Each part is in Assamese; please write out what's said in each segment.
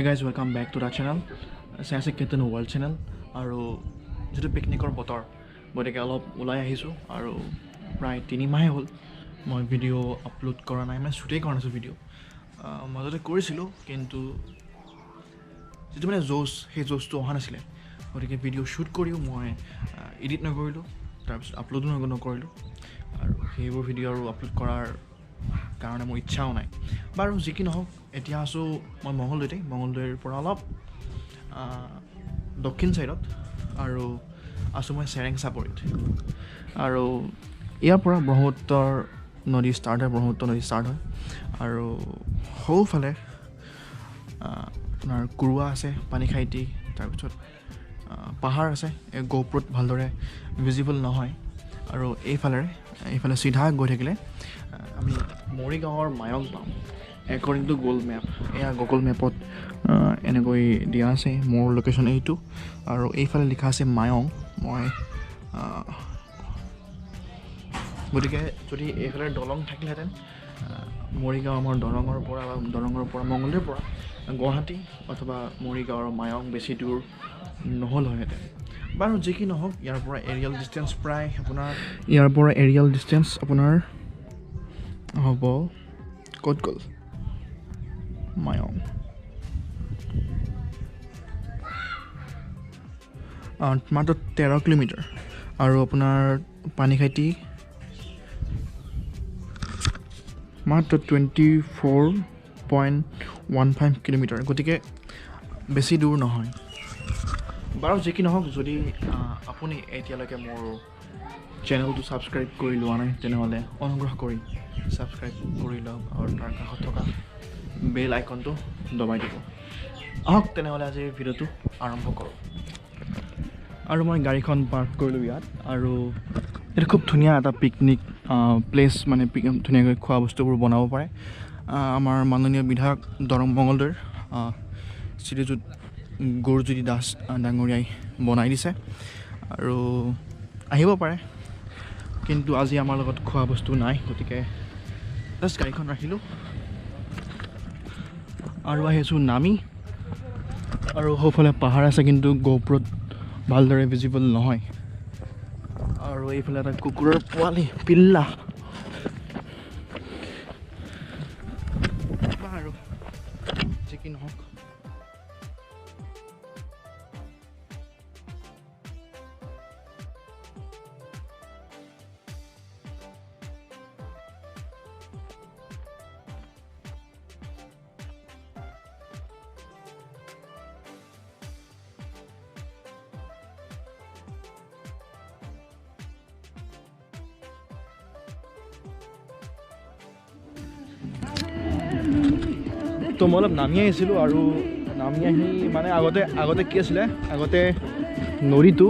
guys, welcome back to the channel. Says Ketan World channel. আৰু যেটো পিকনিকৰ বতৰ বডেকে অলপ ওলাই আহিছো আৰু প্ৰায় 3 মাহ হ'ল মই ভিডিও আপলোড কৰা নাই মানে শুটেই কৰা নাছো ভিডিও মাজতে কৰিছিলো কিন্তু যেটো মানে জোছটো অহা নাছিলে গতিকে ভিডিও শুট কৰিও মই এডিট নকৰিলো তাৰ পিছত আপলোডো নকৰিলো আৰু সেইবোৰ ভিডিও আৰু আপলোড কৰাৰ কাৰণে মোৰ ইচ্ছাও নাই বাৰু যি কি নহওক এতিয়া আছো মই মঙ্গলদৈৰ পৰা অলপ দক্ষিণ সাইডত আৰু আছো মই সেৰেং চাপৰিত আৰু ইয়াৰ পৰা ব্ৰহ্মপুত্ৰ নদী ষ্টাৰ্ট হয় আৰু হৌফালে আপোনাৰ কুৰুৱা আছে পানীখাইটি তাৰপিছত পাহাৰ আছে এই গোপুৰত ভালদৰে ভিজিবল নহয় আৰু এইফালে সিধা গৈ থাকিলে আমি মৰিগাঁৱৰ মায়ং পাম একৰ্ডিং টু গুগল মেপ এয়া গুগল মেপত এনেকৈ দিয়া আছে মোৰ লোকেশ্যন এইটো আৰু এইফালে লিখা আছে মায়ং মই গতিকে যদি এইফালে দলং থাকিলহেঁতেন মৰিগাঁও আমাৰ দলঙৰ পৰা মঙ্গলদৈৰ পৰা গুৱাহাটী অথবা মৰিগাঁৱৰ মায়ং বেছি দূৰ নহ'ল হয়হেঁতেন বাৰু যি কি নহওক ইয়াৰ পৰা এৰিয়েল ডিষ্টেঞ্চ আপোনাৰ হ'ব ক'ত গ'ল মায়ং মাত্ৰ 13 কিলোমিটাৰ আৰু আপোনাৰ পানীখাইটি মাত্ৰ 24.15 কিলোমিটাৰ গতিকে বেছি দূৰ নহয় বাৰু যি কি নহওক যদি আপুনি এতিয়ালৈকে মোৰ চেনেলটো ছাবস্ক্ৰাইব কৰি লোৱা নাই তেনেহ'লে অনুগ্ৰহ কৰি ছাবস্ক্ৰাইব কৰি লওক আৰু তাৰ কাষত থকা বেল আইকনটো দবাই দিব আহক তেনেহ'লে আজিৰ ভিডিঅ'টো আৰম্ভ কৰোঁ আৰু মই গাড়ীখন পাৰ্ক কৰিলোঁ ইয়াত আৰু এইটো খুব ধুনীয়া এটা পিকনিক প্লেচ মানে ধুনীয়াকৈ খোৱা বস্তুবোৰ বনাব পাৰে আমাৰ মাননীয় বিধায়ক দৰং মঙ্গলদৈৰ শ্ৰীযুত গুৰুজ্যোতি দাস ডাঙৰীয়াই বনাই দিছে আৰু আহিব পাৰে কিন্তু আজি আমাৰ লগত খোৱা বস্তু নাই গতিকে জাষ্ট গাড়ীখন ৰাখিলোঁ আৰু আহিছোঁ নামি আৰু সৌফালে পাহাৰ আছে কিন্তু গোপুৰত ভালদৰে ভিজিবল নহয় আৰু এইফালে এটা কুকুৰৰ পোৱালি পিল্লা আৰু যি কি নহওক তো মই অলপ নামি আহিছিলোঁ আৰু নামি আহি মানে আগতে কি আছিলে আগতে নদীটো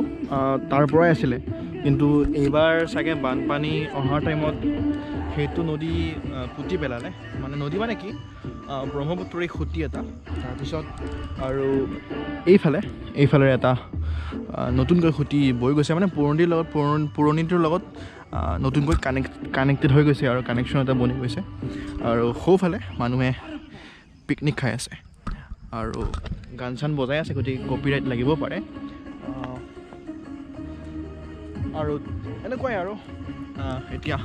তাৰ পৰাই আছিলে কিন্তু এইবাৰ চাগে বানপানী অহাৰ টাইমত সেইটো নদী পুতি পেলালে মানে নদী মানে কি ব্ৰহ্মপুত্ৰৰে খুঁটি এটা তাৰপিছত আৰু এইফালে এটা নতুনকৈ খুঁটি বৈ গৈছে মানে পুৰণিটোৰ লগত নতুনকৈ কানেক্টেড হৈ গৈছে আৰু কানেকশ্যন এটা বনি গৈছে আৰু সৌফালে মানুহে পিকনিক খাই আছে আৰু গান চান বজাই আছে গতিকে কপিৰাইট লাগিব পাৰে আৰু এনেকুৱাই আৰু এতিয়া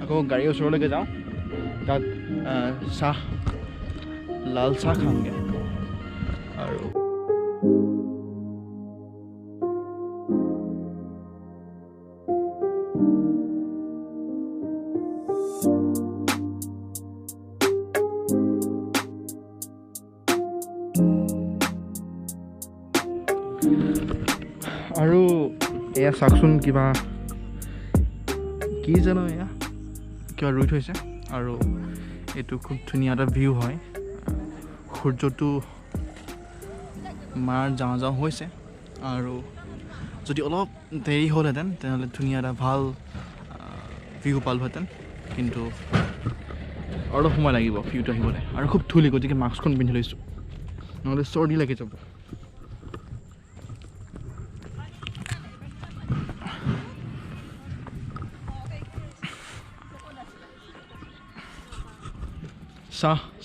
আকৌ গাড়ীৰ ওচৰলৈকে যাওঁ তাত লাল চাহ খামগৈ আৰু আৰু এয়া চাওকচোন কিবা কি জানো এয়া কিবা ৰুই থৈছে আৰু এইটো খুব ধুনীয়া এটা ভিউ হয় সূৰ্যটো মাৰ যাওঁ হৈছে আৰু যদি অলপ দেৰি হ'লহেঁতেন তেনেহ'লে ধুনীয়া এটা ভাল ভিউ পালোহেঁতেন কিন্তু অলপ সময় লাগিব ভিউটো আহিবলৈ আৰু খুব ধূলি গতিকে মাস্কখন পিন্ধি লৈছোঁ নহ'লে চৰ্দি লাগি যাব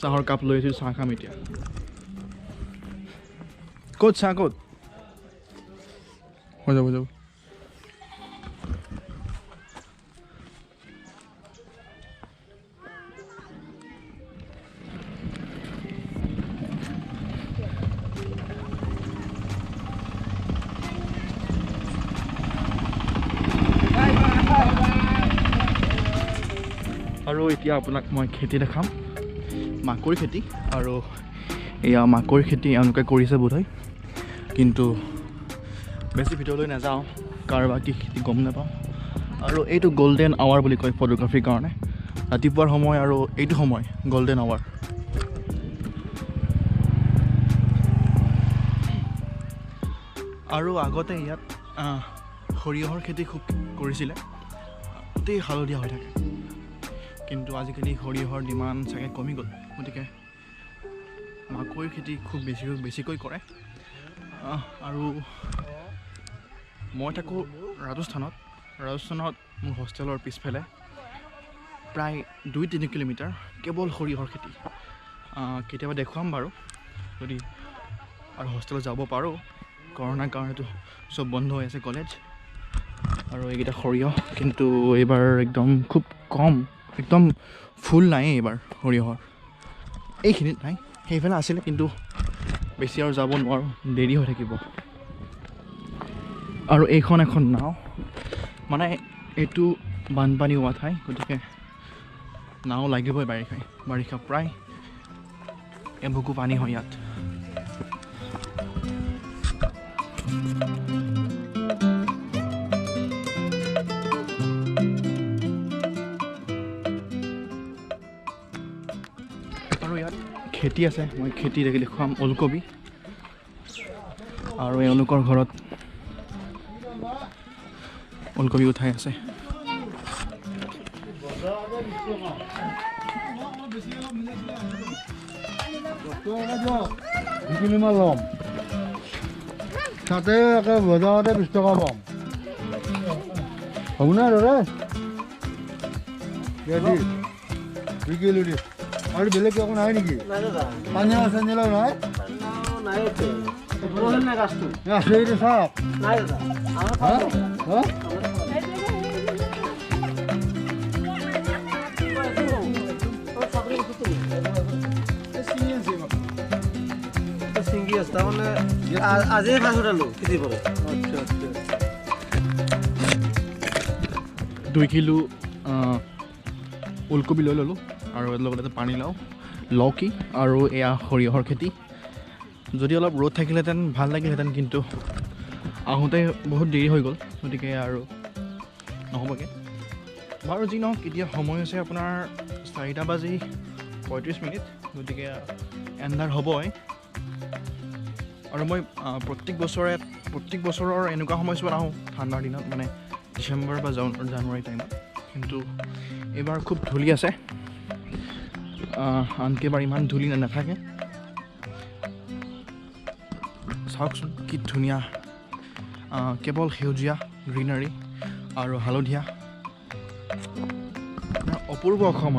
চাহৰ কাপ লৈ আহিছোঁ চাহ খাম এতিয়া ক'ত চাহ ক'ত হৈ যাব আৰু এতিয়া আপোনাক মই খেতি দেখাম মাকৈ খেতি আৰু এয়া মাকৈ খেতি এওঁলোকে কৰিছে বোধহয় কিন্তু বেছি ভিতৰলৈ নাযাওঁ কাৰোবাৰ কি খেতি গম নাপাওঁ আৰু এইটো গল্ডেন আৱাৰ বুলি কয় ফটোগ্ৰাফীৰ কাৰণে ৰাতিপুৱাৰ সময় আৰু এইটো সময় গল্ডেন আৱাৰ আৰু আগতে ইয়াত সৰিয়হৰ খেতি খুব কৰিছিলে গোটেই হালধীয়া হৈ থাকে কিন্তু আজিকালি সৰিয়হৰ ডিমাণ্ড চাগে কমি গ'ল গতিকে মাকৈৰ খেতি খুব বেছিকৈ কৰে আৰু মই থাকোঁ ৰাজস্থানত মোৰ হোষ্টেলৰ পিছফালে প্ৰায় 2-3 কিলোমিটাৰ কেৱল সৰিয়হৰ খেতি কেতিয়াবা দেখুৱাম বাৰু যদি আৰু হোষ্টেলত যাব পাৰোঁ কৰোণাৰ কাৰণেতো চব বন্ধ হৈ আছে কলেজ আৰু এইকেইটা সৰিয়হ কিন্তু এইবাৰ একদম খুব কম একদম ফুল নাই এইবাৰ সৰিয়হৰ এইখিনিত নাই সেইফালে আছিলে কিন্তু বেছি আৰু যাব নোৱাৰোঁ দেৰি হৈ থাকিব আৰু এইখন এখন নাও মানে এইটো বানপানী হোৱা ঠাই গতিকে নাও লাগিবই বাৰিষা প্ৰায় এবুকু পানী হয় ইয়াত খেতি আছে মই খেতি দেখুৱাম ওলকবি আৰু এওঁলোকৰ ঘৰত ওলকবি উঠাই আছে তাতে একে বজাৰতে 20 টকা পাম হ'ব নাই দাদা বিকিলো দি আৰু বেলেগ একো নাই নেকি পাঞ্জাৱ চাঞ্জালাও নাই আছে এইটো চাওক চিংগি আছে তাৰমানে আজিয়ে মাছ উঠালো খেতি কৰে 2 কিলো ওলকবি লৈ ল'লোঁ আৰু লগতে পানীলাও লৌকি আৰু এয়া সৰিয়হৰ খেতি যদি অলপ ৰ'দ থাকিলেহেঁতেন ভাল লাগিলহেঁতেন কিন্তু আহোঁতে বহুত দেৰি হৈ গ'ল গতিকে আৰু নহ'বগৈ বাৰু যি নহওক এতিয়া সময় হৈছে আপোনাৰ 4:35 গতিকে এন্ধাৰ হ'বই আৰু মই প্ৰত্যেক বছৰৰ এনেকুৱা সময়ছোৱাত আহোঁ ঠাণ্ডাৰ দিনত মানে ডিচেম্বৰ বা জানুৱাৰী টাইমত কিন্তু এইবাৰ খুব ধূলি আছে আনকি এবাৰ ইমান ধূলি নাথাকে চাওকচোন কি ধুনীয়া কেৱল সেউজীয়া গ্ৰীনাৰী আৰু হালধীয়া অপূৰ্ব অসম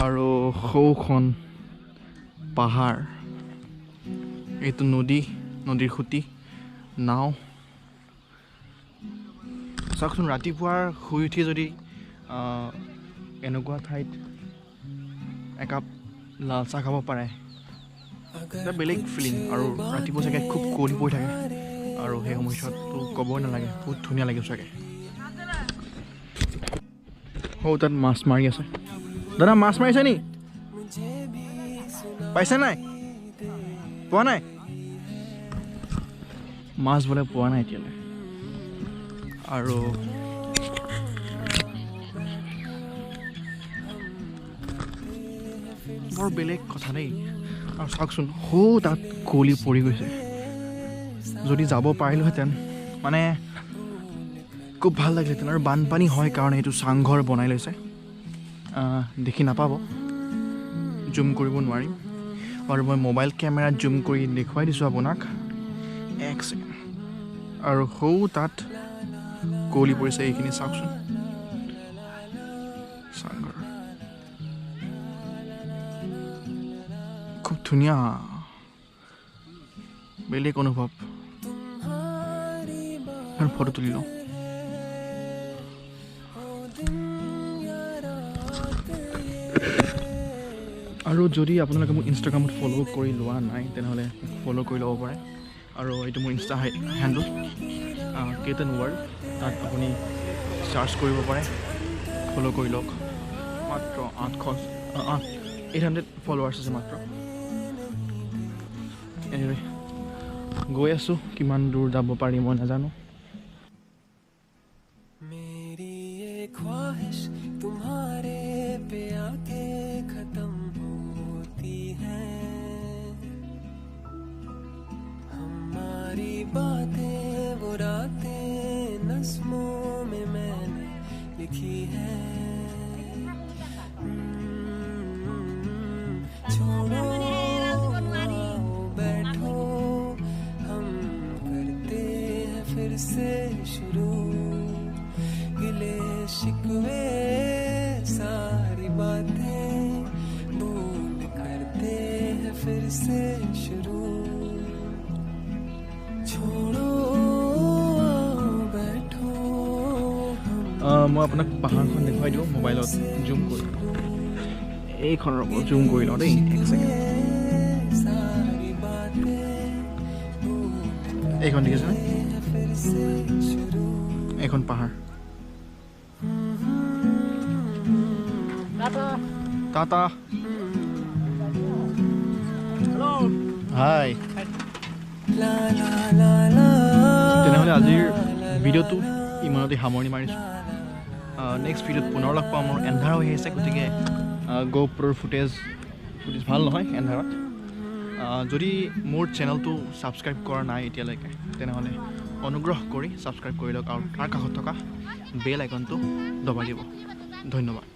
আৰু সৌখন পাহাৰ এইটো নদীৰ খুঁটি নাও চাওকচোন ৰাতিপুৱাৰ শুই উঠি যদি এনেকুৱা ঠাইত একাপ লাল চাহ খাব পাৰে এটা বেলেগ ফিলিং আৰু ৰাতিপুৱা চাগে খুব কুঁৱলী পৰি থাকে আৰু সেই সময়ছোৱাততো ক'বই নালাগে বহুত ধুনীয়া লাগে চাগে তাত মাছ মাৰি আছে দাদা মাছ মাৰিছে নি পাইছে নাই পোৱা নাই মাছ বোলে পোৱা নাই এতিয়ালৈ আৰু বৰ বেলেগ কথা দেই আৰু চাওকচোন তাত কুঁৱলী পৰি গৈছে যদি যাব পাৰিলোহেঁতেন মানে খুব ভাল লাগিলেহেঁতেন আৰু বানপানী হয় কাৰণে এইটো চাংঘৰ বনাই লৈছে দেখি নাপাব জুম কৰিব নোৱাৰিম আৰু মই মোবাইল কেমেৰাত জুম কৰি দেখুৱাই দিছোঁ আপোনাক 1 ছেকেণ্ড আৰু তাত কুঁৱলী পৰিছে এইখিনি চাওকচোন চাংঘৰ খুব ধুনীয়া বেলেগ অনুভৱ এখন ফটো তুলি লওঁ আৰু যদি আপোনালোকে মোক ইনষ্টাগ্ৰামত ফ'ল' কৰি লোৱা নাই তেনেহ'লে ফ'ল' কৰি ল'ব পাৰে আৰু এইটো মোৰ ইনষ্টা হেণ্ডেল কেটন ৱৰ্ল্ড তাত আপুনি চাৰ্চ কৰিব পাৰে ফ'ল' কৰি লওক মাত্ৰ 800 ফলোৱাৰ্ছ আছে মাত্ৰ এনিৱে গৈ আছোঁ কিমান দূৰ যাব পাৰি মই নাজানো मेरी ये ख्वाहिश तुम्हारे पे आके खत्म होती है हमारी बातें वो रातें नस्मों में मैंने लिखी है छोड़ो आओ बैठो हम करते हैं फिर से शुरू गिले शिकवे सारी बातें भूल करते हैं फिर से शुरू छोड़ो बैठो মই আপোনাক পাহাৰখন দেখুৱাই দিওঁ মোবাইলত জুম কৰি এইখনৰ ওপৰত জুম কৰি লওঁ দেই এক ছেকেণ্ড सारी बातें এইখন দেখিছেনে फिर से शुरू এইখন পাহাৰ টাটা হাই ला ला ला ला তেনেহ'লে আজিৰ ভিডিঅ'টো ইমানতে সামৰণি মাৰিছোঁ নেক্সট ভিডিঅ'ত পুনৰ লগ পাম মোৰ এন্ধাৰ হৈ আহিছে গতিকে GoProৰ ফুটেজ ভাল নহয় এন্ধাৰত যদি মোৰ চেনেলটো ছাবস্ক্ৰাইব কৰা নাই এতিয়ালৈকে তেনেহ'লে অনুগ্ৰহ কৰি ছাবস্ক্ৰাইব কৰি লওক আৰু তাৰ কাষত থকা বেল আইকনটো দবাই দিব ধন্যবাদ